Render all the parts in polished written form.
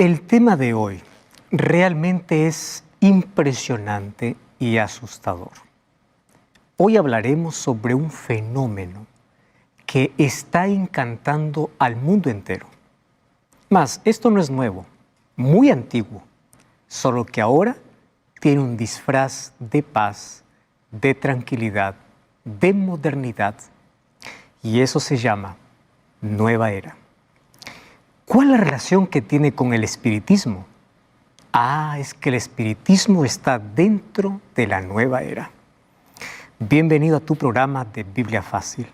El tema de hoy realmente es impresionante y asustador. Hoy hablaremos sobre un fenómeno que está encantando al mundo entero. Mas esto no es nuevo, muy antiguo, solo que ahora tiene un disfraz de paz, de tranquilidad, de modernidad, y eso se llama Nueva Era. ¿Cuál es la relación que tiene con el espiritismo? Es que el espiritismo está dentro de la Nueva Era. Bienvenido a tu programa de Biblia Fácil.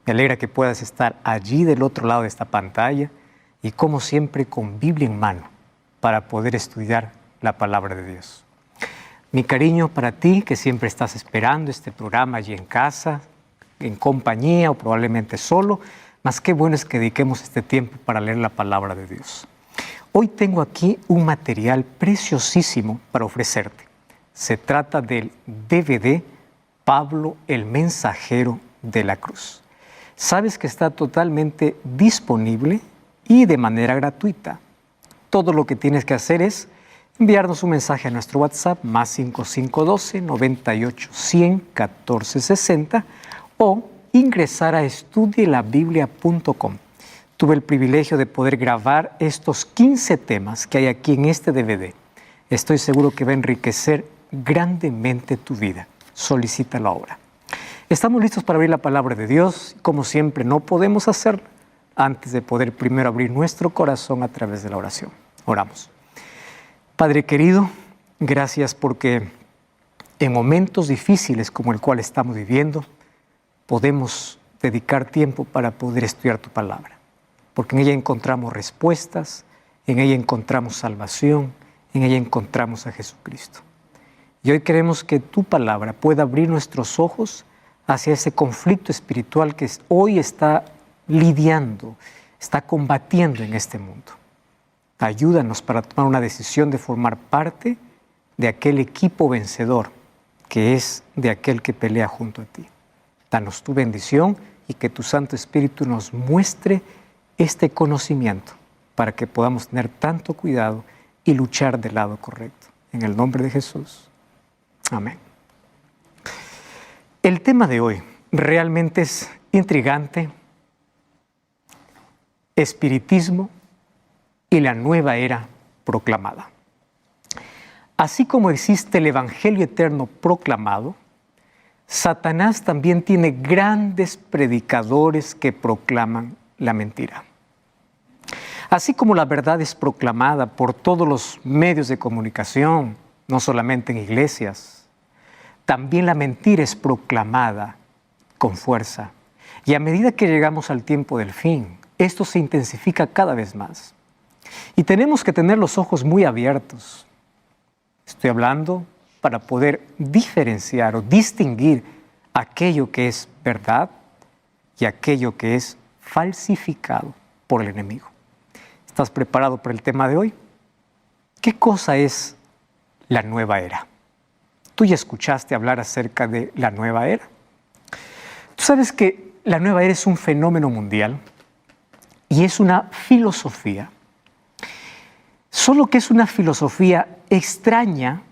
Me alegra que puedas estar allí del otro lado de esta pantalla y como siempre con Biblia en mano para poder estudiar la palabra de Dios. Mi cariño para ti que siempre estás esperando este programa allí en casa, en compañía o probablemente solo, mas qué bueno es que dediquemos este tiempo para leer la palabra de Dios. Hoy tengo aquí un material preciosísimo para ofrecerte. Se trata del DVD Pablo el Mensajero de la Cruz. Sabes que está totalmente disponible y de manera gratuita. Todo lo que tienes que hacer es enviarnos un mensaje a nuestro WhatsApp más 5512 98 100 14 60 o ingresar a estudielabiblia.com. Tuve el privilegio de poder grabar estos 15 temas que hay aquí en este DVD. Estoy seguro que va a enriquecer grandemente tu vida. Solicítalo ahora. Estamos listos para abrir la palabra de Dios. Como siempre, no podemos hacerlo antes de poder primero abrir nuestro corazón a través de la oración. Oramos. Padre querido, gracias porque en momentos difíciles como el cual estamos viviendo, podemos dedicar tiempo para poder estudiar tu palabra, porque en ella encontramos respuestas, en ella encontramos salvación, en ella encontramos a Jesucristo. Y hoy queremos que tu palabra pueda abrir nuestros ojos hacia ese conflicto espiritual que hoy está lidiando, está combatiendo en este mundo. Ayúdanos para tomar una decisión de formar parte de aquel equipo vencedor, que es de aquel que pelea junto a ti. Danos tu bendición y que tu Santo Espíritu nos muestre este conocimiento para que podamos tener tanto cuidado y luchar del lado correcto. En el nombre de Jesús. Amén. El tema de hoy realmente es intrigante. Espiritismo y la nueva era proclamada. Así como existe el Evangelio eterno proclamado, Satanás también tiene grandes predicadores que proclaman la mentira. Así como la verdad es proclamada por todos los medios de comunicación, no solamente en iglesias, también la mentira es proclamada con fuerza. Y a medida que llegamos al tiempo del fin, esto se intensifica cada vez más. Y tenemos que tener los ojos muy abiertos. Estoy hablando para poder diferenciar o distinguir aquello que es verdad y aquello que es falsificado por el enemigo. ¿Estás preparado para el tema de hoy? ¿Qué cosa es la nueva era? ¿Tú ya escuchaste hablar acerca de la nueva era? Tú sabes que la nueva era es un fenómeno mundial y es una filosofía. Solo que es una filosofía extraña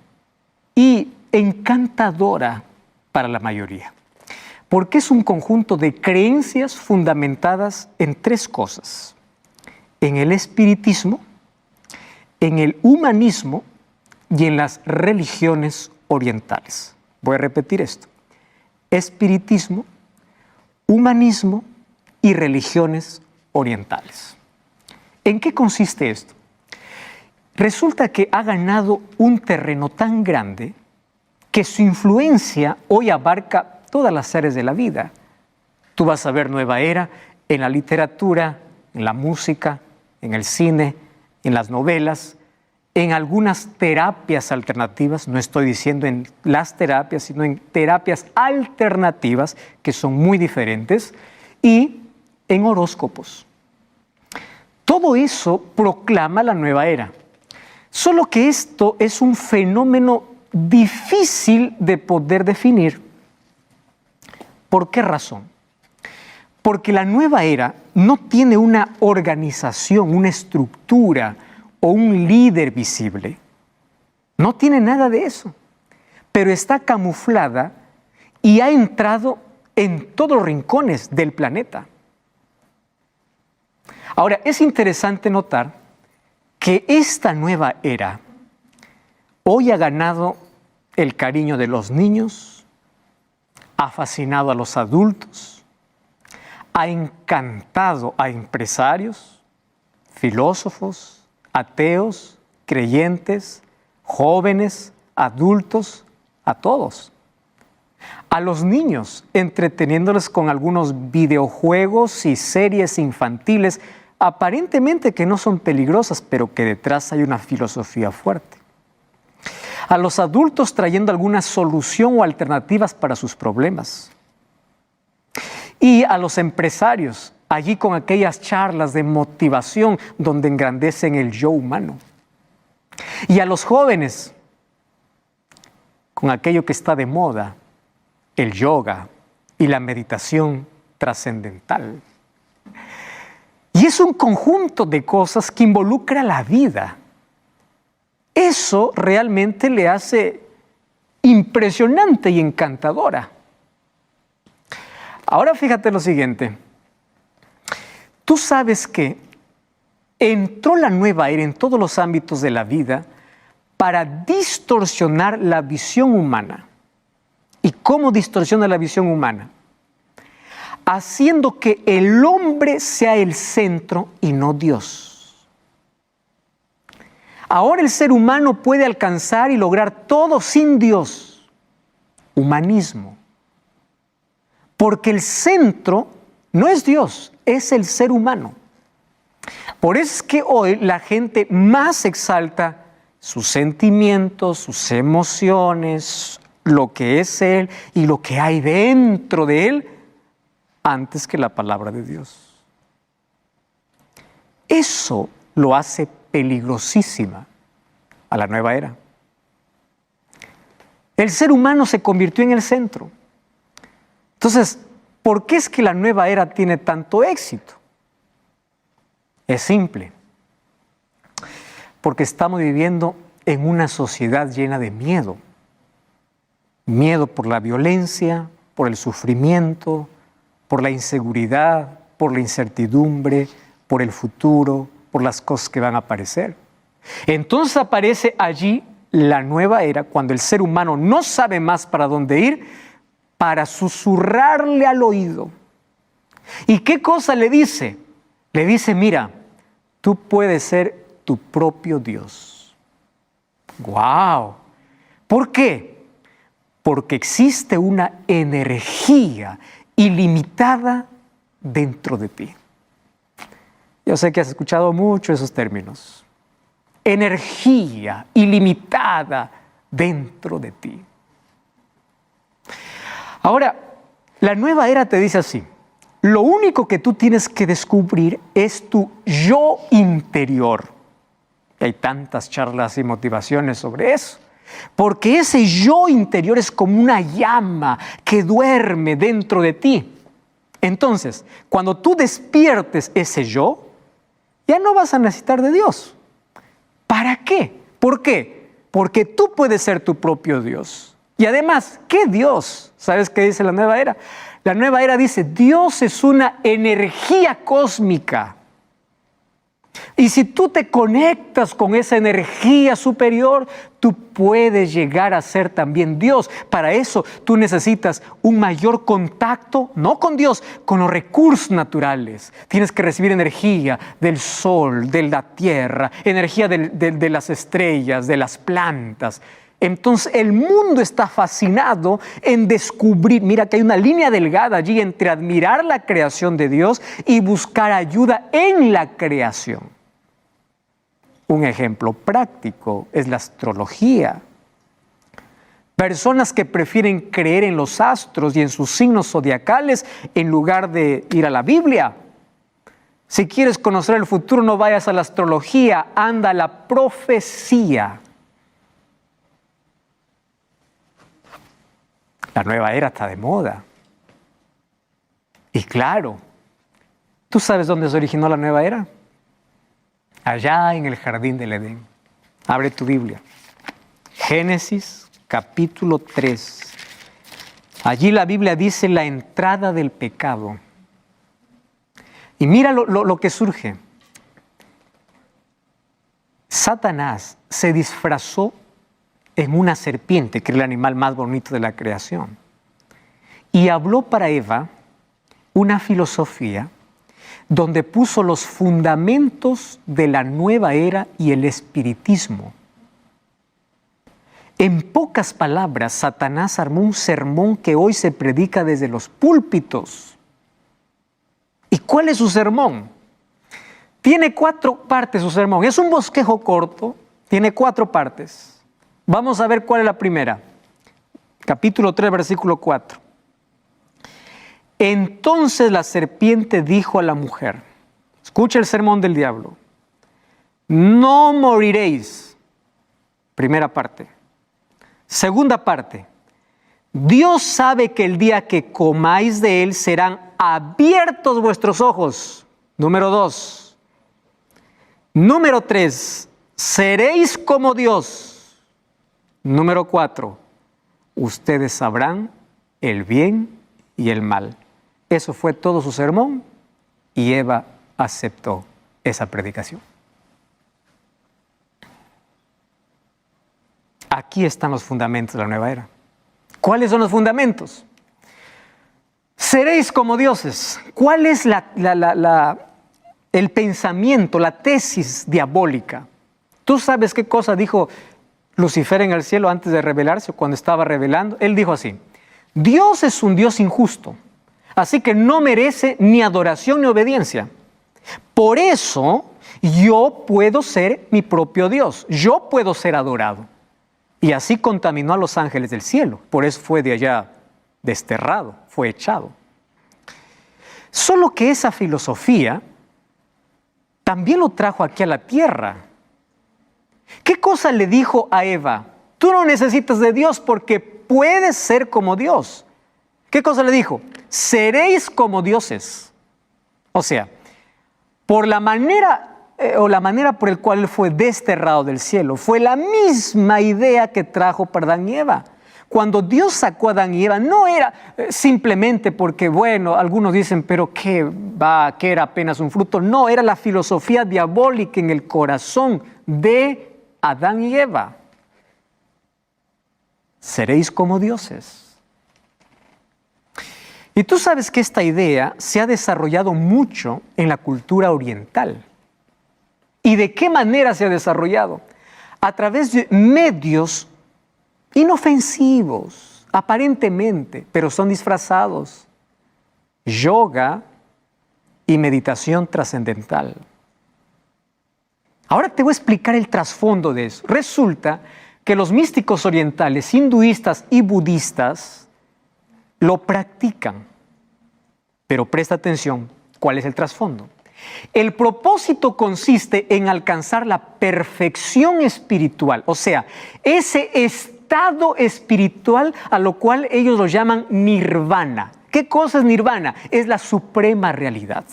y encantadora para la mayoría, porque es un conjunto de creencias fundamentadas en tres cosas: en el espiritismo, en el humanismo y en las religiones orientales. Voy a repetir esto: espiritismo, humanismo y religiones orientales. ¿En qué consiste esto? Resulta que ha ganado un terreno tan grande que su influencia hoy abarca todas las áreas de la vida. Tú vas a ver nueva era en la literatura, en la música, en el cine, en las novelas, en algunas terapias alternativas. No estoy diciendo en las terapias, sino en terapias alternativas que son muy diferentes, y en horóscopos. Todo eso proclama la nueva era. Solo que esto es un fenómeno difícil de poder definir. ¿Por qué razón? Porque la nueva era no tiene una organización, una estructura, o un líder visible. No tiene nada de eso, pero está camuflada y ha entrado en todos los rincones del planeta. Ahora, es interesante notar que esta nueva era hoy ha ganado el cariño de los niños, ha fascinado a los adultos, ha encantado a empresarios, filósofos, ateos, creyentes, jóvenes, adultos, a todos. A los niños, entreteniéndoles con algunos videojuegos y series infantiles, aparentemente que no son peligrosas, pero que detrás hay una filosofía fuerte. A los adultos trayendo alguna solución o alternativas para sus problemas. Y a los empresarios, allí con aquellas charlas de motivación donde engrandecen el yo humano. Y a los jóvenes, con aquello que está de moda, el yoga y la meditación trascendental. Y es un conjunto de cosas que involucra la vida. Eso realmente le hace impresionante y encantadora. Ahora fíjate lo siguiente. Tú sabes que entró la nueva era en todos los ámbitos de la vida para distorsionar la visión humana. ¿Y cómo distorsiona la visión humana? Haciendo que el hombre sea el centro y no Dios. Ahora el ser humano puede alcanzar y lograr todo sin Dios. Humanismo. Porque el centro no es Dios, es el ser humano. Por eso es que hoy la gente más exalta sus sentimientos, sus emociones, lo que es Él y lo que hay dentro de Él, antes que la palabra de Dios. Eso lo hace peligrosísima a la nueva era. El ser humano se convirtió en el centro. Entonces, ¿por qué es que la nueva era tiene tanto éxito? Es simple. Porque estamos viviendo en una sociedad llena de miedo. Miedo por la violencia, por el sufrimiento, por la inseguridad, por la incertidumbre, por el futuro, por las cosas que van a aparecer. Entonces aparece allí la nueva era cuando el ser humano no sabe más para dónde ir, para susurrarle al oído. ¿Y qué cosa le dice? Le dice, mira, tú puedes ser tu propio Dios. ¡Guau! ¿Por qué? Porque existe una energía ilimitada dentro de ti. Yo sé que has escuchado mucho esos términos. Energía ilimitada dentro de ti. Ahora, la nueva era te dice así, lo único que tú tienes que descubrir es tu yo interior. Y hay tantas charlas y motivaciones sobre eso. Porque ese yo interior es como una llama que duerme dentro de ti. Entonces, cuando tú despiertes ese yo, ya no vas a necesitar de Dios. ¿Para qué? ¿Por qué? Porque tú puedes ser tu propio Dios. Y además, ¿qué Dios? ¿Sabes qué dice la nueva era? La nueva era dice, Dios es una energía cósmica. Y si tú te conectas con esa energía superior, tú puedes llegar a ser también Dios. Para eso tú necesitas un mayor contacto, no con Dios, con los recursos naturales. Tienes que recibir energía del sol, de la tierra, energía de las estrellas, de las plantas. Entonces el mundo está fascinado en descubrir, mira que hay una línea delgada allí entre admirar la creación de Dios y buscar ayuda en la creación. Un ejemplo práctico es la astrología. Personas que prefieren creer en los astros y en sus signos zodiacales en lugar de ir a la Biblia. Si quieres conocer el futuro, no vayas a la astrología, anda a la profecía. La nueva era está de moda. Y claro, ¿tú sabes dónde se originó la nueva era? allá en el jardín del Edén. Abre tu Biblia. Génesis capítulo 3. Allí la Biblia dice la entrada del pecado. Y mira lo que surge. Satanás se disfrazó en una serpiente, que es el animal más bonito de la creación, y habló para Eva una filosofía donde puso los fundamentos de la nueva era y el espiritismo. En pocas palabras, Satanás armó un sermón que hoy se predica desde los púlpitos. ¿Y cuál es su sermón? Tiene 4 partes su sermón. Es un bosquejo corto, tiene 4 partes. Vamos a ver cuál es la primera. Capítulo 3, versículo 4. Entonces la serpiente dijo a la mujer, escucha el sermón del diablo, no moriréis. Primera parte. Segunda parte, Dios sabe que el día que comáis de él serán abiertos vuestros ojos. Número 2. Número 3, seréis como Dios. Número 4, ustedes sabrán el bien y el mal. Eso fue todo su sermón y Eva aceptó esa predicación. Aquí están los fundamentos de la nueva era. ¿Cuáles son los fundamentos? Seréis como dioses. ¿Cuál es el pensamiento, la tesis diabólica? ¿Tú sabes qué cosa dijo Lucifer en el cielo antes de revelarse o cuando estaba revelando? Él dijo así: Dios es un Dios injusto, así que no merece ni adoración ni obediencia. Por eso yo puedo ser mi propio Dios, yo puedo ser adorado. Y así contaminó a los ángeles del cielo, por eso fue de allá desterrado, fue echado. Solo que esa filosofía también lo trajo aquí a la tierra. ¿Qué cosa le dijo a Eva? Tú no necesitas de Dios porque puedes ser como Dios. ¿Qué cosa le dijo? Seréis como dioses. O sea, por la manera por la cual él fue desterrado del cielo, fue la misma idea que trajo para Adán y Eva. Cuando Dios sacó a Adán y Eva, no era simplemente porque, bueno, algunos dicen, pero que era apenas un fruto. No, era la filosofía diabólica en el corazón de Adán y Eva. Seréis como dioses. Y tú sabes que esta idea se ha desarrollado mucho en la cultura oriental. ¿Y de qué manera se ha desarrollado? A través de medios inofensivos, aparentemente, pero son disfrazados. Yoga y meditación trascendental. Ahora te voy a explicar el trasfondo de eso. Resulta que los místicos orientales, hinduistas y budistas, lo practican. Pero presta atención, ¿cuál es el trasfondo? El propósito consiste en alcanzar la perfección espiritual, o sea, ese estado espiritual a lo cual ellos lo llaman nirvana. ¿Qué cosa es nirvana? Es la suprema realidad.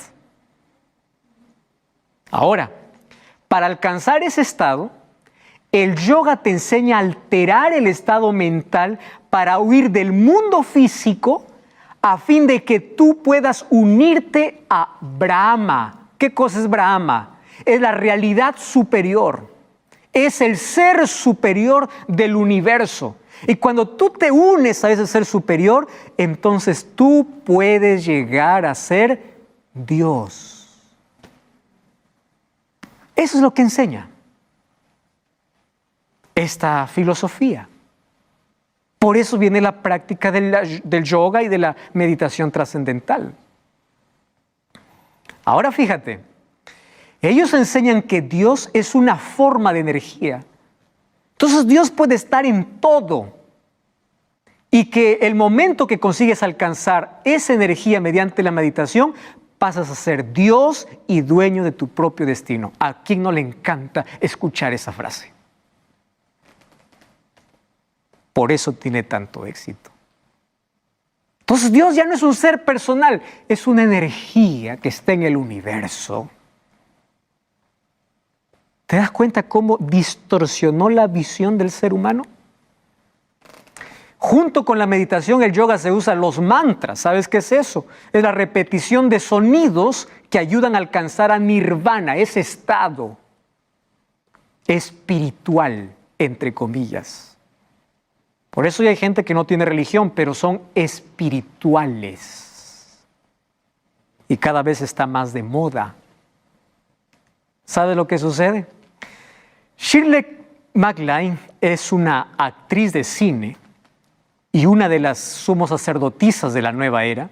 Ahora, para alcanzar ese estado, el yoga te enseña a alterar el estado mental para huir del mundo físico a fin de que tú puedas unirte a Brahma. ¿Qué cosa es Brahma? Es la realidad superior. Es el ser superior del universo. Y cuando tú te unes a ese ser superior, entonces tú puedes llegar a ser Dios. Eso es lo que enseña esta filosofía. Por eso viene la práctica del yoga y de la meditación trascendental. Ahora fíjate, ellos enseñan que Dios es una forma de energía. Entonces Dios puede estar en todo y que el momento que consigues alcanzar esa energía mediante la meditación, pasas a ser Dios y dueño de tu propio destino. ¿A quién no le encanta escuchar esa frase? Por eso tiene tanto éxito. Entonces Dios ya no es un ser personal, es una energía que está en el universo. ¿Te das cuenta cómo distorsionó la visión del ser humano? Junto con la meditación, el yoga se usa los mantras. ¿Sabes qué es eso? Es la repetición de sonidos que ayudan a alcanzar a nirvana, ese estado espiritual, entre comillas. Por eso hay gente que no tiene religión, pero son espirituales. Y cada vez está más de moda. ¿Sabe lo que sucede? Shirley MacLaine es una actriz de cine y una de las sumos sacerdotisas de la nueva era,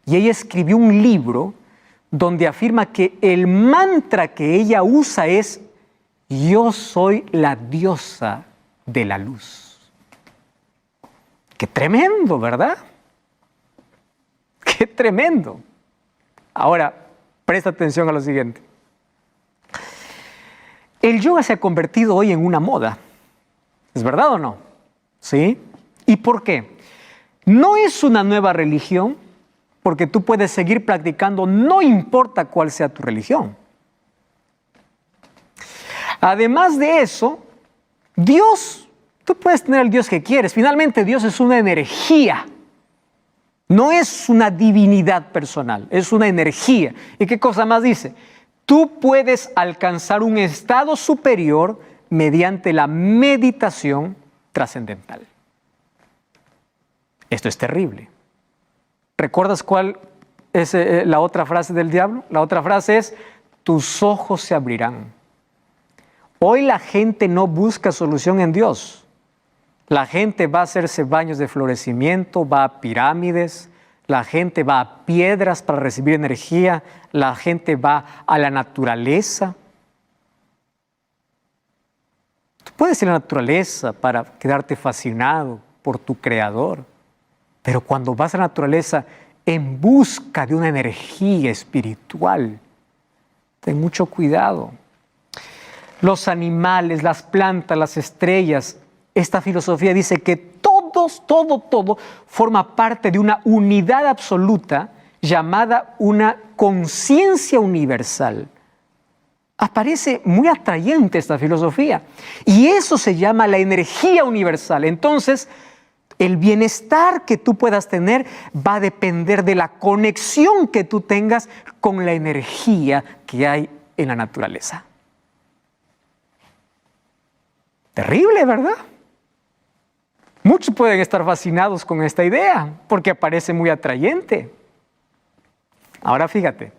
y ella escribió un libro donde afirma que el mantra que ella usa es: yo soy la diosa de la luz. ¡Qué tremendo!, ¿verdad? ¡Qué tremendo! Ahora, presta atención a lo siguiente. El yoga se ha convertido hoy en una moda. ¿Es verdad o no? ¿Sí? ¿Y por qué? No es una nueva religión, porque tú puedes seguir practicando, no importa cuál sea tu religión. Además de eso, Dios, tú puedes tener el Dios que quieres. Finalmente, Dios es una energía. No es una divinidad personal, es una energía. ¿Y qué cosa más dice? Tú puedes alcanzar un estado superior mediante la meditación trascendental. Esto es terrible. ¿Recuerdas cuál es la otra frase del diablo? La otra frase es: tus ojos se abrirán. Hoy la gente no busca solución en Dios. La gente va a hacerse baños de florecimiento, va a pirámides, la gente va a piedras para recibir energía, la gente va a la naturaleza. Tú puedes ir a la naturaleza para quedarte fascinado por tu creador, pero cuando vas a la naturaleza en busca de una energía espiritual, ten mucho cuidado. Los animales, las plantas, las estrellas, esta filosofía dice que todo forma parte de una unidad absoluta llamada una conciencia universal. Aparece muy atrayente esta filosofía y eso se llama la energía universal. Entonces, el bienestar que tú puedas tener va a depender de la conexión que tú tengas con la energía que hay en la naturaleza. Terrible, ¿verdad? Muchos pueden estar fascinados con esta idea porque parece muy atrayente. Ahora fíjate,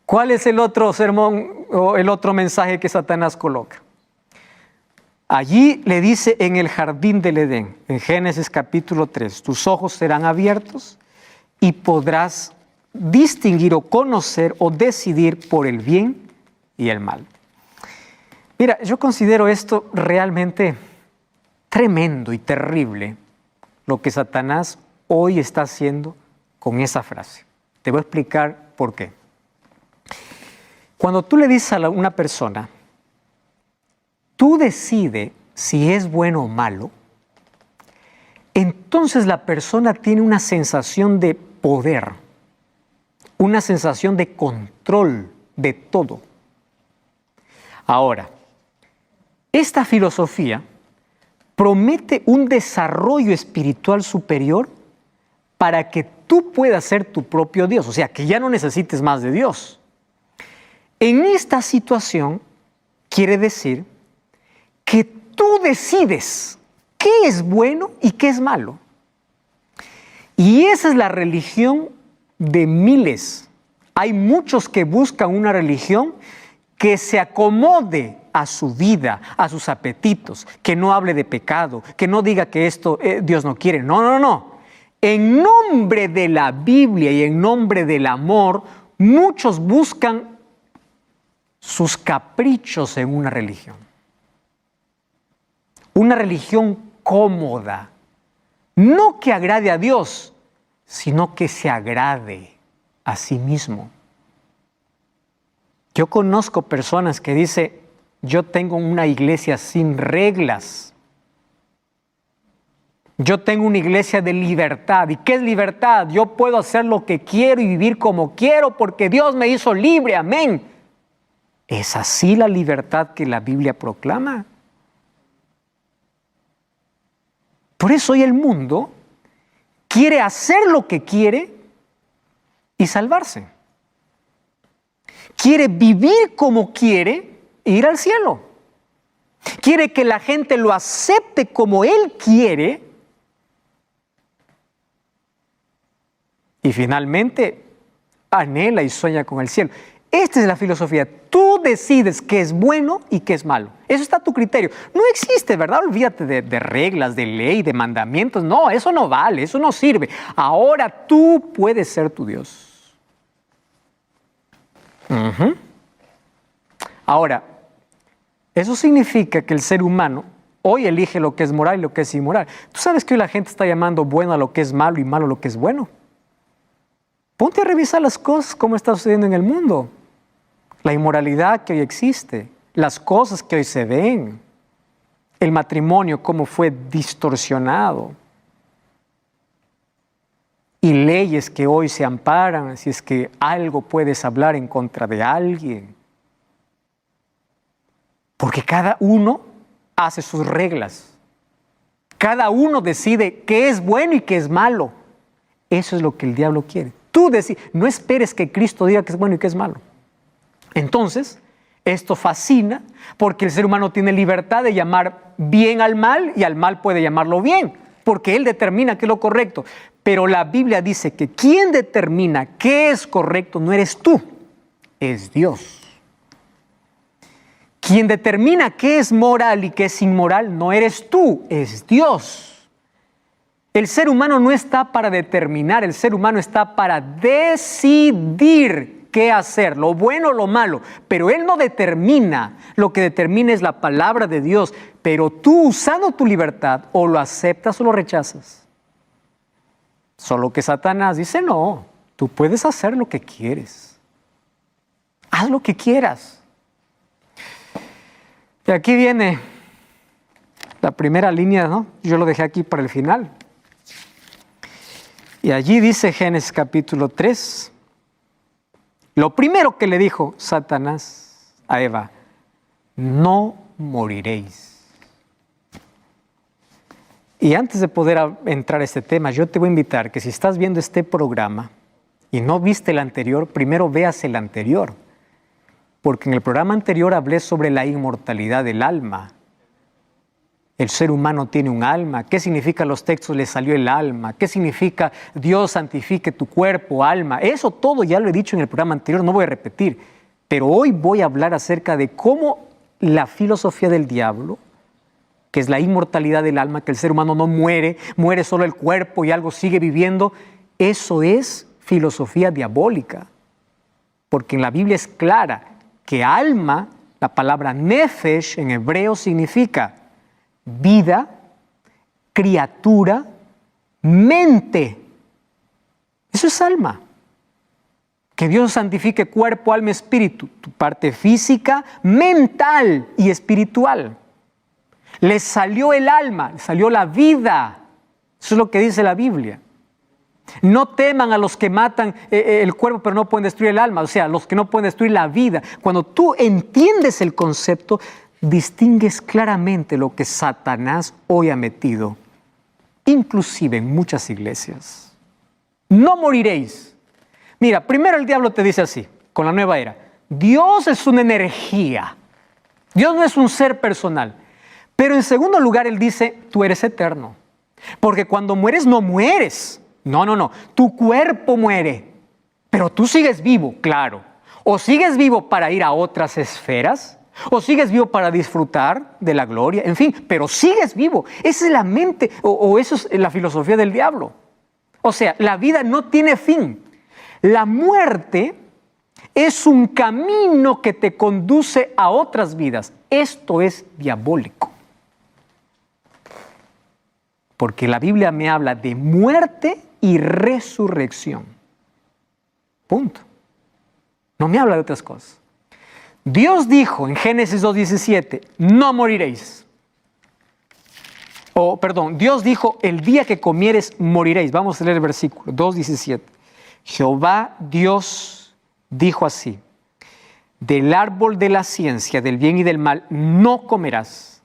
¿cuál es el otro sermón o el otro mensaje que Satanás coloca? Allí le dice en el jardín del Edén, en Génesis capítulo 3, tus ojos serán abiertos y podrás distinguir o conocer o decidir por el bien y el mal. Mira, yo considero esto realmente tremendo y terrible, lo que Satanás hoy está haciendo con esa frase. Te voy a explicar por qué. Cuando tú le dices a una persona, tú decides si es bueno o malo, entonces la persona tiene una sensación de poder, una sensación de control de todo. Ahora, esta filosofía promete un desarrollo espiritual superior para que tú puedas ser tu propio Dios, o sea, que ya no necesites más de Dios. En esta situación, quiere decir que tú decides qué es bueno y qué es malo. Y esa es la religión de miles. Hay muchos que buscan una religión que se acomode a su vida, a sus apetitos, que no hable de pecado, que no diga que esto Dios no quiere. No. En nombre de la Biblia y en nombre del amor, muchos buscan sus caprichos en una religión. Una religión cómoda, no que agrade a Dios, sino que se agrade a sí mismo. Yo conozco personas que dicen, yo tengo una iglesia sin reglas. Yo tengo una iglesia de libertad. ¿Y qué es libertad? Yo puedo hacer lo que quiero y vivir como quiero porque Dios me hizo libre. Amén. ¿Es así la libertad que la Biblia proclama? Por eso hoy el mundo quiere hacer lo que quiere y salvarse. Quiere vivir como quiere e ir al cielo. Quiere que la gente lo acepte como él quiere. Y finalmente anhela y sueña con el cielo. Esta es la filosofía. Tú decides qué es bueno y qué es malo. Eso está a tu criterio. No existe, ¿verdad? Olvídate de reglas, de ley, de mandamientos. No, eso no vale, eso no sirve. Ahora tú puedes ser tu Dios. Ahora, eso significa que el ser humano hoy elige lo que es moral y lo que es inmoral. ¿Tú sabes que hoy la gente está llamando bueno a lo que es malo y malo a lo que es bueno? Ponte a revisar las cosas, cómo está sucediendo en el mundo. La inmoralidad que hoy existe, las cosas que hoy se ven, el matrimonio, cómo fue distorsionado, y leyes que hoy se amparan si es que algo puedes hablar en contra de alguien. Porque cada uno hace sus reglas. Cada uno decide qué es bueno y qué es malo. Eso es lo que el diablo quiere. Tú decides, no esperes que Cristo diga qué es bueno y qué es malo. Entonces, esto fascina porque el ser humano tiene libertad de llamar bien al mal y al mal puede llamarlo bien, porque él determina qué es lo correcto. Pero la Biblia dice que quien determina qué es correcto no eres tú, es Dios. Quien determina qué es moral y qué es inmoral no eres tú, es Dios. El ser humano no está para determinar, el ser humano está para decidir qué hacer, lo bueno o lo malo, pero él no determina, lo que determina es la palabra de Dios, pero tú usando tu libertad o lo aceptas o lo rechazas. Solo que Satanás dice no, tú puedes hacer lo que quieres, haz lo que quieras. Y aquí viene la primera línea, ¿no? Yo lo dejé aquí para el final. Y allí dice Génesis capítulo 3, lo primero que le dijo Satanás a Eva, no moriréis. Y antes de poder entrar a este tema, yo te voy a invitar que si estás viendo este programa y no viste el anterior, primero veas el anterior. Porque en el programa anterior hablé sobre la inmortalidad del alma. El ser humano tiene un alma. ¿Qué significa los textos? Le salió el alma. ¿Qué significa Dios santifique tu cuerpo, alma? Eso todo ya lo he dicho en el programa anterior, no voy a repetir. Pero hoy voy a hablar acerca de cómo la filosofía del diablo, que es la inmortalidad del alma, que el ser humano no muere, muere solo el cuerpo y algo sigue viviendo, eso es filosofía diabólica. Porque en la Biblia es clara que alma, la palabra nefesh en hebreo significa vida, criatura, mente. Eso es alma. Que Dios santifique cuerpo, alma, espíritu, tu parte física, mental y espiritual. Le salió el alma, le salió la vida. Eso es lo que dice la Biblia. No teman a los que matan el cuerpo pero no pueden destruir el alma, o sea, los que no pueden destruir la vida. Cuando tú entiendes el concepto, distingues claramente lo que Satanás hoy ha metido, inclusive en muchas iglesias. No moriréis. Mira, primero el diablo te dice así, con la nueva era, Dios es una energía, Dios no es un ser personal. Pero en segundo lugar él dice, tú eres eterno, porque cuando mueres no mueres. No, tu cuerpo muere, pero tú sigues vivo, claro. O sigues vivo para ir a otras esferas, o sigues vivo para disfrutar de la gloria, en fin, pero sigues vivo. Esa es la mente, o eso es la filosofía del diablo. O sea, la vida no tiene fin. La muerte es un camino que te conduce a otras vidas. Esto es diabólico. Porque la Biblia me habla de muerte y resurrección. Punto. No me habla de otras cosas. Dios dijo en Génesis 2:17, no moriréis. Dios dijo, el día que comieres moriréis. Vamos a leer el versículo 2:17. Jehová Dios dijo así, del árbol de la ciencia, del bien y del mal, no comerás,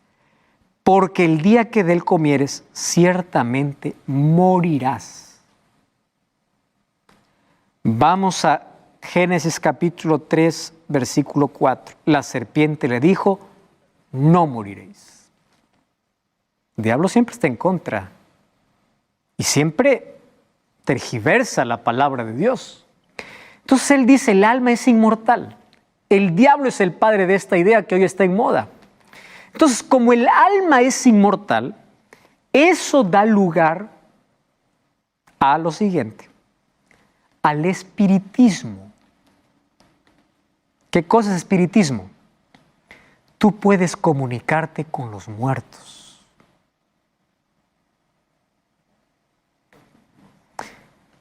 porque el día que de él comieres, ciertamente morirás. Vamos a Génesis capítulo 3, versículo 4. La serpiente le dijo, no moriréis. El diablo siempre está en contra y siempre tergiversa la palabra de Dios. Entonces él dice, el alma es inmortal. El diablo es el padre de esta idea que hoy está en moda. Entonces, como el alma es inmortal, eso da lugar a lo siguiente, al espiritismo. ¿Qué cosa es espiritismo? Tú puedes comunicarte con los muertos.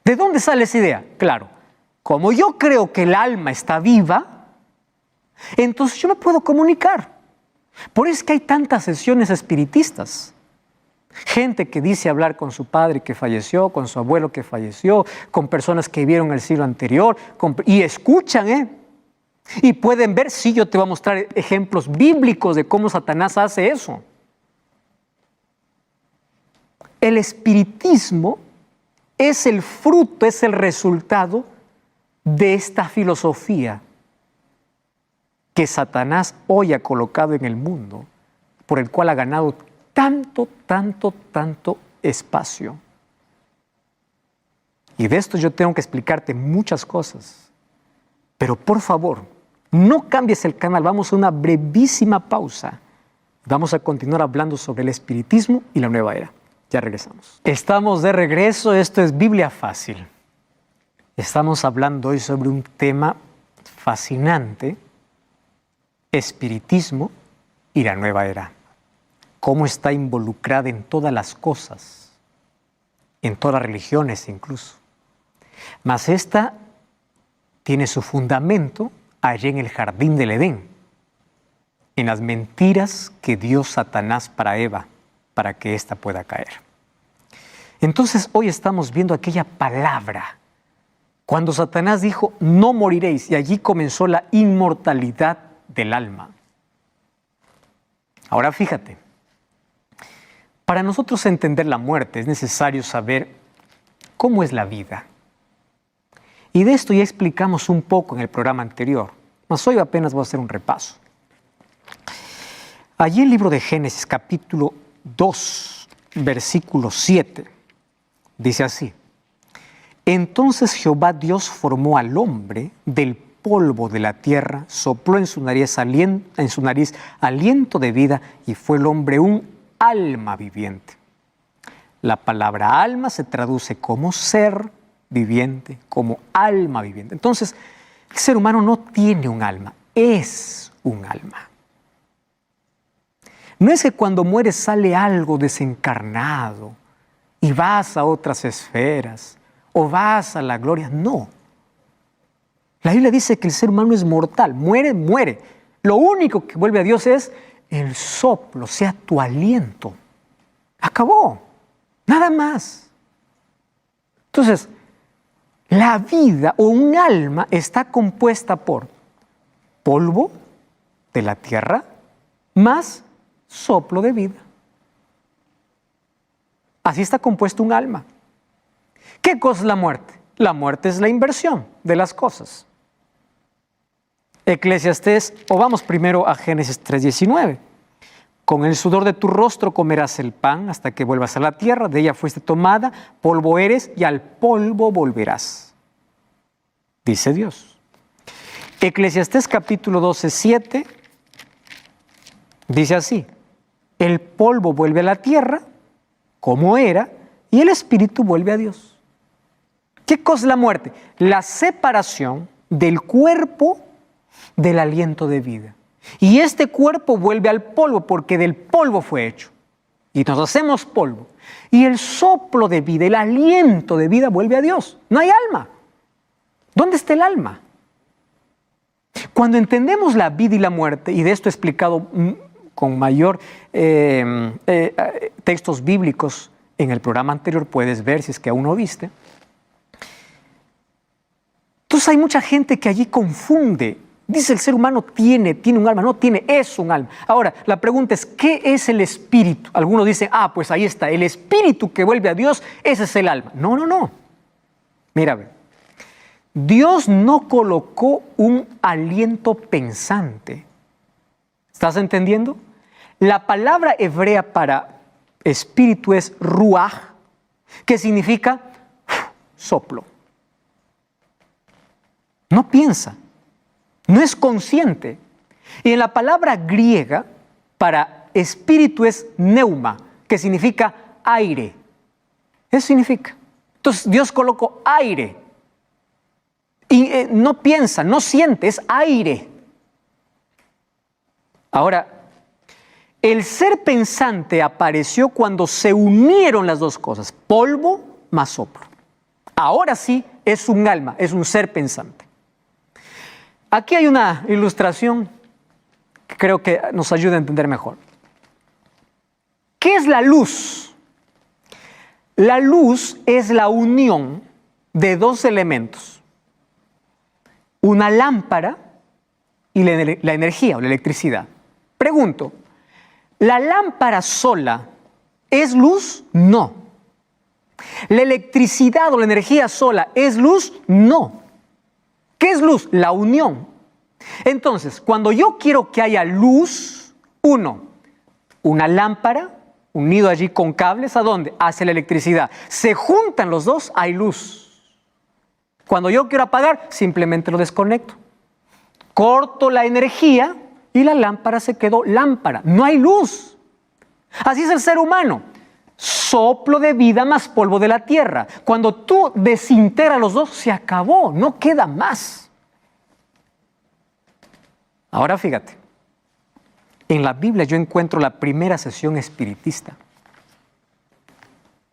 ¿De dónde sale esa idea? Claro, como yo creo que el alma está viva, entonces yo me puedo comunicar. Por eso es que hay tantas sesiones espiritistas. Gente que dice hablar con su padre que falleció, con su abuelo que falleció, con personas que vivieron el siglo anterior, y escuchan, y pueden ver, sí, yo te voy a mostrar ejemplos bíblicos de cómo Satanás hace eso. El espiritismo es el fruto, es el resultado de esta filosofía que Satanás hoy ha colocado en el mundo, por el cual ha ganado tanto espacio. Y de esto yo tengo que explicarte muchas cosas. Pero por favor, no cambies el canal, vamos a una brevísima pausa. Vamos a continuar hablando sobre el espiritismo y la nueva era. Ya regresamos. Estamos de regreso, esto es Biblia Fácil. Estamos hablando hoy sobre un tema fascinante, espiritismo y la nueva era. Cómo está involucrada en todas las cosas, en todas las religiones incluso. Mas esta tiene su fundamento allí en el jardín del Edén, en las mentiras que dio Satanás para Eva, para que ésta pueda caer. Entonces hoy estamos viendo aquella palabra, cuando Satanás dijo, no moriréis, y allí comenzó la inmortalidad del alma. Ahora fíjate, para nosotros entender la muerte es necesario saber cómo es la vida. Y de esto ya explicamos un poco en el programa anterior, mas hoy apenas voy a hacer un repaso. Allí en el libro de Génesis, capítulo 2, versículo 7, dice así: Entonces Jehová Dios formó al hombre del polvo de la tierra, sopló en su nariz aliento de vida, y fue el hombre un alma viviente. La palabra alma se traduce como ser viviente, como alma viviente. Entonces, el ser humano no tiene un alma, es un alma. No es que cuando mueres sale algo desencarnado y vas a otras esferas o vas a la gloria. No. La Biblia dice que el ser humano es mortal, muere. Lo único que vuelve a Dios es el soplo, o sea, tu aliento. Acabó, nada más. Entonces, la vida o un alma está compuesta por polvo de la tierra más soplo de vida. Así está compuesto un alma. ¿Qué cosa es la muerte? La muerte es la inversión de las cosas. Eclesiastés, o vamos primero a Génesis 3:19. Con el sudor de tu rostro comerás el pan hasta que vuelvas a la tierra, de ella fuiste tomada, polvo eres y al polvo volverás, dice Dios. Eclesiastés capítulo 12:7 dice así: el polvo vuelve a la tierra como era y el espíritu vuelve a Dios. ¿Qué cosa es la muerte? La separación del cuerpo del aliento de vida. Y este cuerpo vuelve al polvo porque del polvo fue hecho. Y nos hacemos polvo. Y el soplo de vida, el aliento de vida vuelve a Dios. No hay alma. ¿Dónde está el alma? Cuando entendemos la vida y la muerte, y de esto he explicado con mayor textos bíblicos en el programa anterior, puedes ver si es que aún no viste. Entonces hay mucha gente que allí confunde Dice el ser humano tiene un alma, no tiene, es un alma. Ahora, la pregunta es, ¿qué es el espíritu? Algunos dicen, pues ahí está, el espíritu que vuelve a Dios, ese es el alma. No. Mira, ve. Dios no colocó un aliento pensante. ¿Estás entendiendo? La palabra hebrea para espíritu es ruaj, que significa soplo. No piensa, no es consciente. Y en la palabra griega para espíritu es neuma, que significa aire. Eso significa. Entonces Dios colocó aire. Y no piensa, no siente, es aire. Ahora, el ser pensante apareció cuando se unieron las dos cosas, polvo más soplo. Ahora sí es un alma, es un ser pensante. Aquí hay una ilustración que creo que nos ayuda a entender mejor. ¿Qué es la luz? La luz es la unión de dos elementos. Una lámpara y la energía o la electricidad. Pregunto, ¿la lámpara sola es luz? No. ¿La electricidad o la energía sola es luz? No. ¿Qué es luz? La unión. Entonces, cuando yo quiero que haya luz, una lámpara unido allí con cables, ¿a dónde? Hacia la electricidad. Se juntan los dos, hay luz. Cuando yo quiero apagar, simplemente lo desconecto. Corto la energía y la lámpara se quedó lámpara. No hay luz. Así es el ser humano. Soplo de vida más polvo de la tierra. Cuando tú desintegras los dos, se acabó, no queda más. Ahora fíjate, en la Biblia yo encuentro la primera sesión espiritista.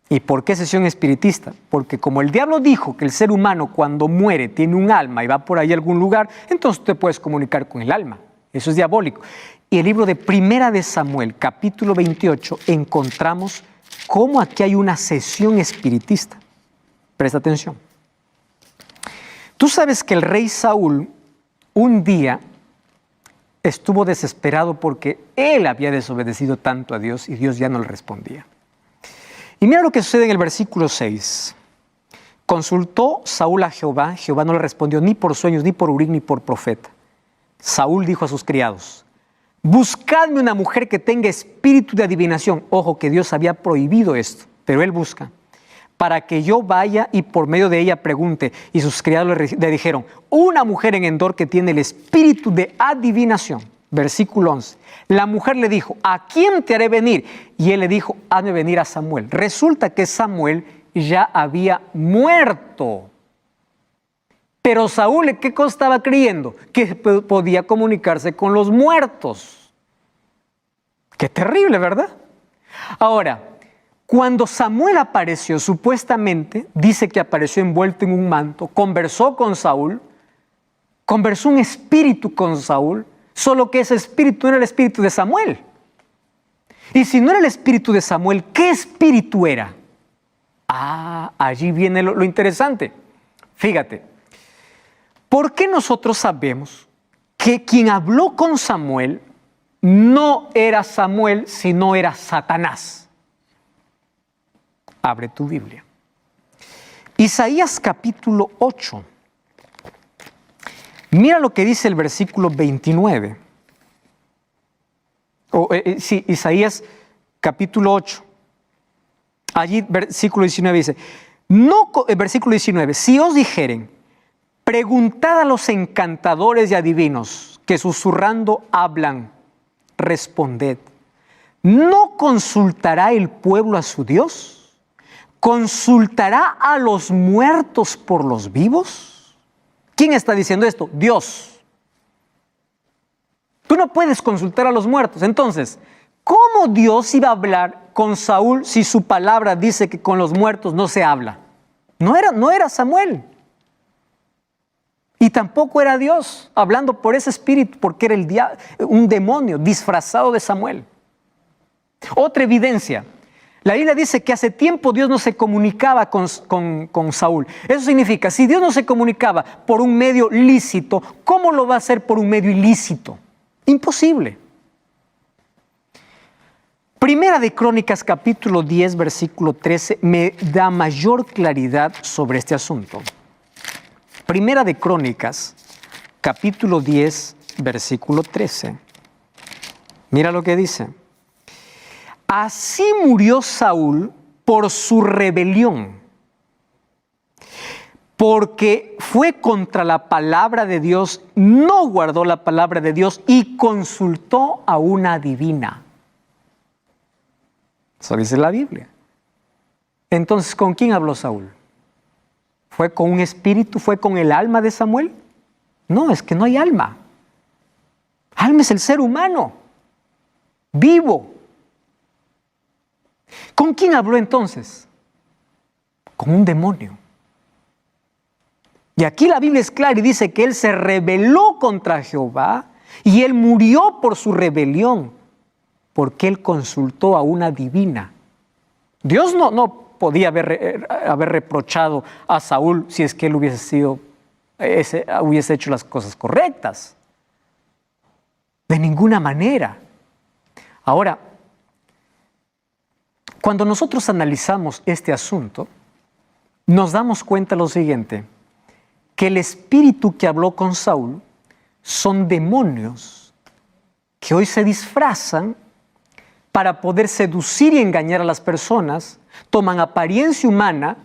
¿Y por qué sesión espiritista? Porque como el diablo dijo que el ser humano cuando muere tiene un alma y va por ahí a algún lugar, entonces te puedes comunicar con el alma. Eso es diabólico. Y el libro de Primera de Samuel, capítulo 28, encontramos cómo aquí hay una sesión espiritista. Presta atención. Tú sabes que el rey Saúl un día estuvo desesperado porque él había desobedecido tanto a Dios y Dios ya no le respondía. Y mira lo que sucede en el versículo 6. Consultó Saúl a Jehová, Jehová no le respondió ni por sueños, ni por Urim, ni por profeta. Saúl dijo a sus criados, buscadme una mujer que tenga espíritu de adivinación. Ojo que Dios había prohibido esto, pero él busca, para que yo vaya y por medio de ella pregunte. Y sus criados le dijeron, una mujer en Endor que tiene el espíritu de adivinación. Versículo 11. La mujer le dijo, ¿a quién te haré venir? Y él le dijo, hazme venir a Samuel. Resulta que Samuel ya había muerto. Pero Saúl, ¿qué cosa estaba creyendo? Que podía comunicarse con los muertos. Qué terrible, ¿verdad? Ahora, cuando Samuel apareció, supuestamente, dice que apareció envuelto en un manto, conversó con Saúl, conversó un espíritu con Saúl, solo que ese espíritu no era el espíritu de Samuel. Y si no era el espíritu de Samuel, ¿qué espíritu era? Allí viene lo interesante. Fíjate, ¿por qué nosotros sabemos que quien habló con Samuel no era Samuel, sino era Satanás? Abre tu Biblia. Isaías capítulo 8. Mira lo que dice el versículo 29. Isaías capítulo 8. Allí versículo 19 dice, versículo 19, si os dijeren, preguntad a los encantadores y adivinos que susurrando hablan, responded, ¿no consultará el pueblo a su Dios? ¿Consultará a los muertos por los vivos? ¿Quién está diciendo esto? Dios. Tú no puedes consultar a los muertos. Entonces, ¿cómo Dios iba a hablar con Saúl si su palabra dice que con los muertos no se habla? No era Samuel. Y tampoco era Dios hablando por ese espíritu, porque era un demonio disfrazado de Samuel. Otra evidencia. La Biblia dice que hace tiempo Dios no se comunicaba con Saúl. Eso significa, si Dios no se comunicaba por un medio lícito, ¿cómo lo va a hacer por un medio ilícito? Imposible. Primera de Crónicas, capítulo 10, versículo 13, me da mayor claridad sobre este asunto. Primera de Crónicas, capítulo 10, versículo 13. Mira lo que dice. Así murió Saúl por su rebelión, porque fue contra la palabra de Dios, no guardó la palabra de Dios y consultó a una adivina. Eso dice la Biblia. Entonces, ¿con quién habló Saúl? ¿Fue con un espíritu? ¿Fue con el alma de Samuel? No, es que no hay alma. Alma es el ser humano, vivo. ¿Con quién habló entonces? Con un demonio. Y aquí la Biblia es clara y dice que él se rebeló contra Jehová y él murió por su rebelión, porque él consultó a una adivina. Dios no podía haber reprochado a Saúl si es que él hubiese hecho las cosas correctas. De ninguna manera. Ahora, cuando nosotros analizamos este asunto, nos damos cuenta de lo siguiente, que el espíritu que habló con Saúl son demonios que hoy se disfrazan para poder seducir y engañar a las personas, toman apariencia humana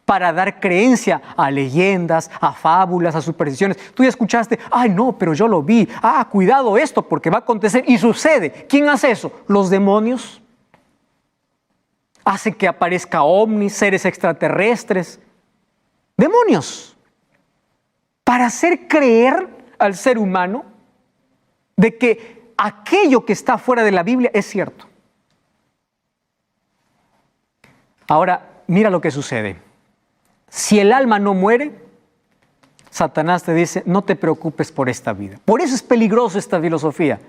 para dar creencia a leyendas, a fábulas, a supersticiones. Tú ya escuchaste, ay no, pero yo lo vi, cuidado esto porque va a acontecer y sucede. ¿Quién hace eso? Los demonios. Hacen que aparezca ovnis, seres extraterrestres, demonios, para hacer creer al ser humano de que aquello que está fuera de la Biblia es cierto. Ahora, mira lo que sucede. Si el alma no muere, Satanás te dice, no te preocupes por esta vida. Por eso es peligroso esta filosofía.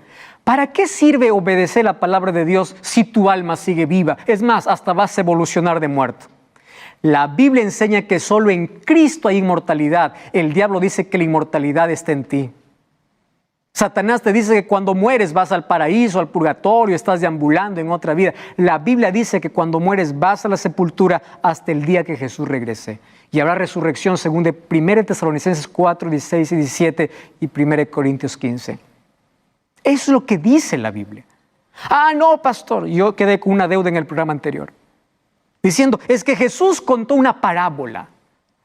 ¿Para qué sirve obedecer la palabra de Dios si tu alma sigue viva? Es más, hasta vas a evolucionar de muerto. La Biblia enseña que solo en Cristo hay inmortalidad. El diablo dice que la inmortalidad está en ti. Satanás te dice que cuando mueres vas al paraíso, al purgatorio, estás deambulando en otra vida. La Biblia dice que cuando mueres vas a la sepultura hasta el día que Jesús regrese. Y habrá resurrección según de 1 Tesalonicenses 4, 16 y 17 y 1 Corintios 15. Eso es lo que dice la Biblia. No, pastor, yo quedé con una deuda en el programa anterior. Diciendo, es que Jesús contó una parábola.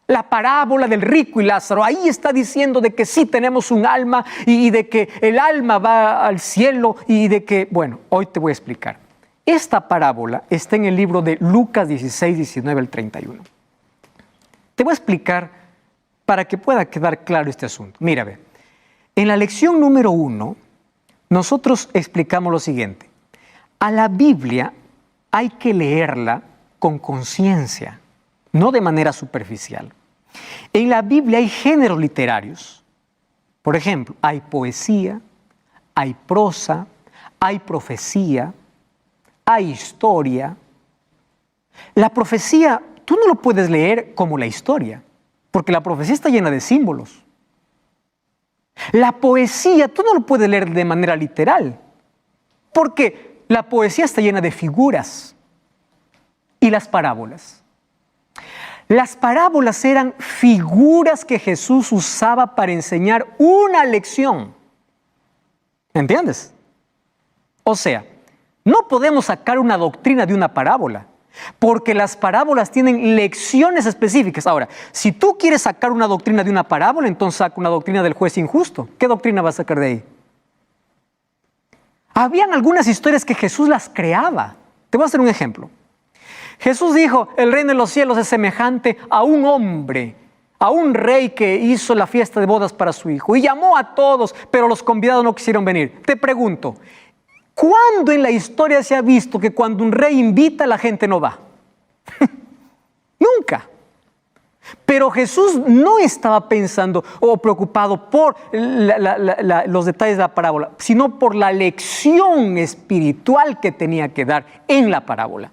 La parábola del rico y Lázaro. Ahí está diciendo de que sí tenemos un alma y de que el alma va al cielo y de que, bueno, hoy te voy a explicar. Esta parábola está en el libro de Lucas 16, 19 al 31. Te voy a explicar para que pueda quedar claro este asunto. Mira, ve, en la lección número 1, nosotros explicamos lo siguiente. A la Biblia hay que leerla con conciencia, no de manera superficial. En la Biblia hay géneros literarios. Por ejemplo, hay poesía, hay prosa, hay profecía, hay historia. La profecía, tú no lo puedes leer como la historia, porque la profecía está llena de símbolos. La poesía, tú no lo puedes leer de manera literal, porque la poesía está llena de figuras. Y las parábolas. Las parábolas eran figuras que Jesús usaba para enseñar una lección. ¿Entiendes? O sea, no podemos sacar una doctrina de una parábola, porque las parábolas tienen lecciones específicas. Ahora, si tú quieres sacar una doctrina de una parábola, entonces saca una doctrina del juez injusto. ¿Qué doctrina vas a sacar de ahí? Habían algunas historias que Jesús las creaba. Te voy a hacer un ejemplo. Jesús dijo, el reino de los cielos es semejante a un hombre, a un rey que hizo la fiesta de bodas para su hijo y llamó a todos, pero los convidados no quisieron venir. Te pregunto, ¿cuándo en la historia se ha visto que cuando un rey invita la gente no va? Nunca. Pero Jesús no estaba pensando o preocupado por los detalles de la parábola, sino por la lección espiritual que tenía que dar en la parábola.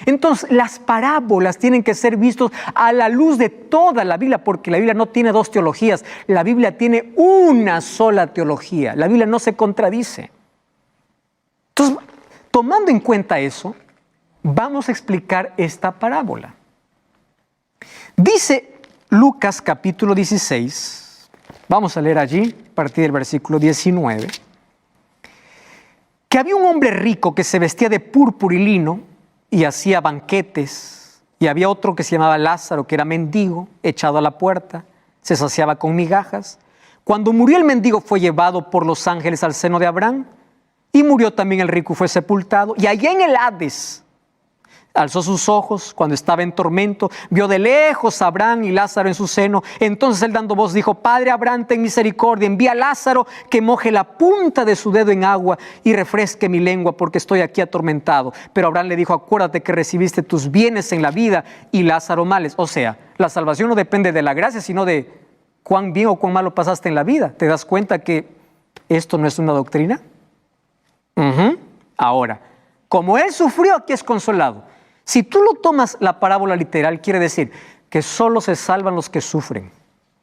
Entonces, las parábolas tienen que ser vistas a la luz de toda la Biblia, porque la Biblia no tiene dos teologías, la Biblia tiene una sola teología, la Biblia no se contradice. Entonces, tomando en cuenta eso, vamos a explicar esta parábola. Dice Lucas capítulo 16, vamos a leer allí, a partir del versículo 19, que había un hombre rico que se vestía de púrpura y lino y hacía banquetes, y había otro que se llamaba Lázaro, que era mendigo, echado a la puerta, se saciaba con migajas. Cuando murió el mendigo fue llevado por los ángeles al seno de Abraham, y murió también el rico y fue sepultado, y allá en el Hades alzó sus ojos cuando estaba en tormento, vio de lejos a Abraham y Lázaro en su seno. Entonces él dando voz dijo: Padre Abraham, ten misericordia, envía a Lázaro que moje la punta de su dedo en agua y refresque mi lengua, porque estoy aquí atormentado. Pero Abraham le dijo: acuérdate que recibiste tus bienes en la vida y Lázaro males. O sea, la salvación no depende de la gracia, sino de cuán bien o cuán malo pasaste en la vida. ¿Te das cuenta que esto no es una doctrina? Ahora, como él sufrió, aquí es consolado. Si tú lo tomas la parábola literal, quiere decir que solo se salvan los que sufren.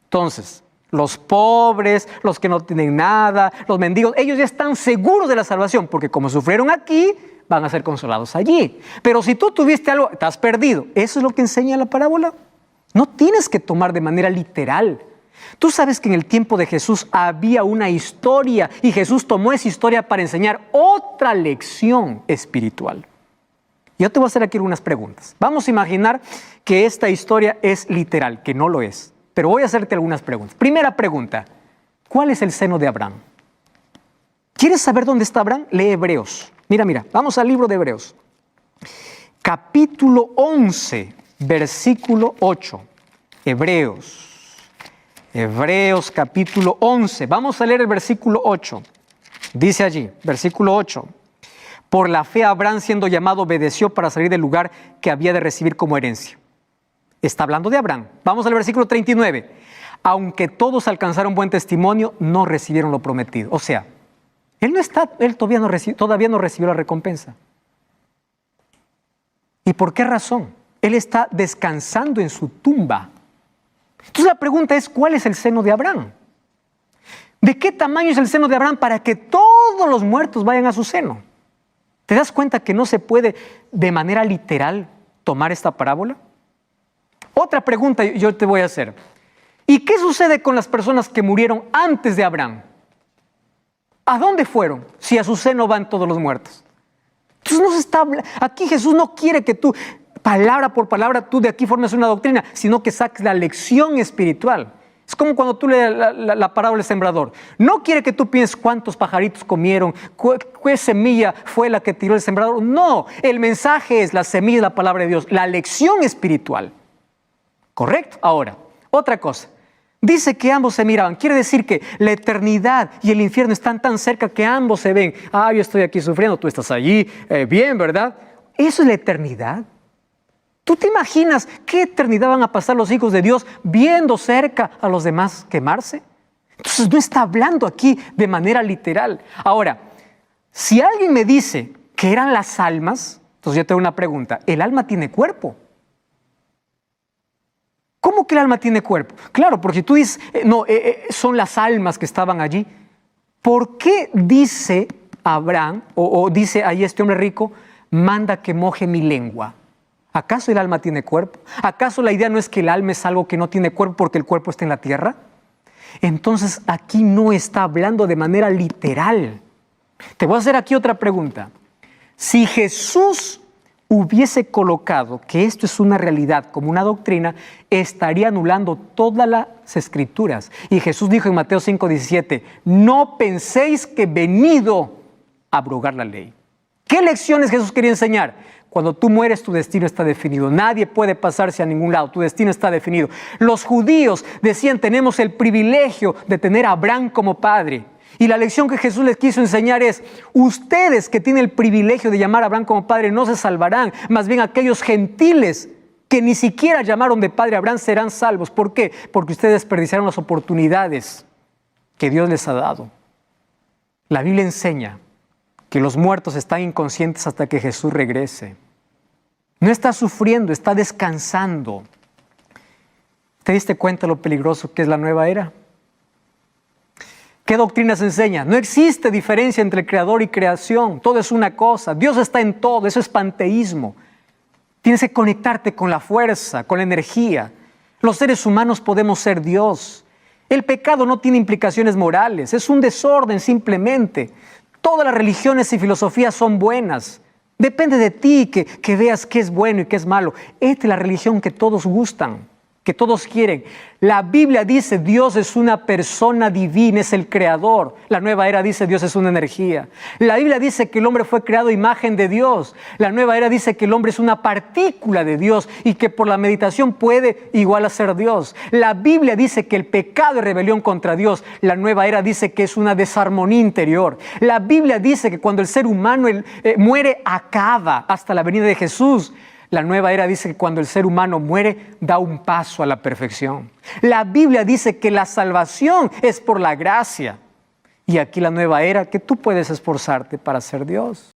Entonces, los pobres, los que no tienen nada, los mendigos, ellos ya están seguros de la salvación, porque como sufrieron aquí, van a ser consolados allí. Pero si tú tuviste algo, estás perdido. ¿Eso es lo que enseña la parábola? No tienes que tomar de manera literal. Tú sabes que en el tiempo de Jesús había una historia y Jesús tomó esa historia para enseñar otra lección espiritual. Yo te voy a hacer aquí algunas preguntas. Vamos a imaginar que esta historia es literal, que no lo es, pero voy a hacerte algunas preguntas. Primera pregunta: ¿cuál es el seno de Abraham? ¿Quieres saber dónde está Abraham? Lee Hebreos. Mira, vamos al libro de Hebreos. Capítulo 11, versículo 8. Hebreos capítulo 11. Vamos a leer el versículo 8. Dice allí, versículo 8. Por la fe Abraham, siendo llamado, obedeció para salir del lugar que había de recibir como herencia. Está hablando de Abraham. Vamos al versículo 39. Aunque todos alcanzaron buen testimonio, no recibieron lo prometido. O sea, él todavía no recibió la recompensa. ¿Y por qué razón? Él está descansando en su tumba. Entonces la pregunta es: ¿cuál es el seno de Abraham? ¿De qué tamaño es el seno de Abraham para que todos los muertos vayan a su seno? ¿Te das cuenta que no se puede de manera literal tomar esta parábola? Otra pregunta yo te voy a hacer: ¿y qué sucede con las personas que murieron antes de Abraham? ¿A dónde fueron si a su seno van todos los muertos? Entonces aquí Jesús no quiere que tú, palabra por palabra, tú de aquí formes una doctrina, sino que saques la lección espiritual. Es como cuando tú lees la parábola del sembrador. No quiere que tú pienses cuántos pajaritos comieron, qué semilla fue la que tiró el sembrador. No, el mensaje es la semilla de la palabra de Dios, la lección espiritual. ¿Correcto? Ahora, otra cosa. Dice que ambos se miraban. Quiere decir que la eternidad y el infierno están tan cerca que ambos se ven. Yo estoy aquí sufriendo, tú estás allí, bien, ¿verdad? Eso es la eternidad. ¿Tú te imaginas qué eternidad van a pasar los hijos de Dios viendo cerca a los demás quemarse? Entonces no está hablando aquí de manera literal. Ahora, si alguien me dice que eran las almas, entonces yo tengo una pregunta: ¿el alma tiene cuerpo? ¿Cómo que el alma tiene cuerpo? Claro, porque tú dices, son las almas que estaban allí. ¿Por qué dice Abraham, o dice ahí este hombre rico, manda que moje mi lengua? ¿Acaso el alma tiene cuerpo? ¿Acaso la idea no es que el alma es algo que no tiene cuerpo porque el cuerpo está en la tierra? Entonces aquí no está hablando de manera literal. Te voy a hacer aquí otra pregunta. Si Jesús hubiese colocado que esto es una realidad como una doctrina, estaría anulando todas las escrituras. Y Jesús dijo en Mateo 5:17, no penséis que he venido a abrogar la ley. ¿Qué lecciones Jesús quería enseñar? Cuando tú mueres, tu destino está definido. Nadie puede pasarse a ningún lado. Tu destino está definido. Los judíos decían, tenemos el privilegio de tener a Abraham como padre. Y la lección que Jesús les quiso enseñar es, ustedes que tienen el privilegio de llamar a Abraham como padre no se salvarán. Más bien aquellos gentiles que ni siquiera llamaron de padre a Abraham serán salvos. ¿Por qué? Porque ustedes desperdiciaron las oportunidades que Dios les ha dado. La Biblia enseña que los muertos están inconscientes hasta que Jesús regrese. No está sufriendo, está descansando. ¿Te diste cuenta lo peligroso que es la nueva era? ¿Qué doctrina se enseña? No existe diferencia entre creador y creación. Todo es una cosa. Dios está en todo. Eso es panteísmo. Tienes que conectarte con la fuerza, con la energía. Los seres humanos podemos ser Dios. El pecado no tiene implicaciones morales. Es un desorden simplemente. Todas las religiones y filosofías son buenas. Depende de ti que veas qué es bueno y qué es malo. Esta es la religión que todos gustan, que todos quieren. La Biblia dice Dios es una persona divina, es el creador. La nueva era dice Dios es una energía. La Biblia dice que el hombre fue creado a imagen de Dios. La nueva era dice que el hombre es una partícula de Dios y que por la meditación puede igual a ser Dios. La Biblia dice que el pecado es rebelión contra Dios. La nueva era dice que es una desarmonía interior. La Biblia dice que cuando el ser humano muere acaba hasta la venida de Jesús. La nueva era dice que cuando el ser humano muere, da un paso a la perfección. La Biblia dice que la salvación es por la gracia. Y aquí la nueva era, que tú puedes esforzarte para ser Dios.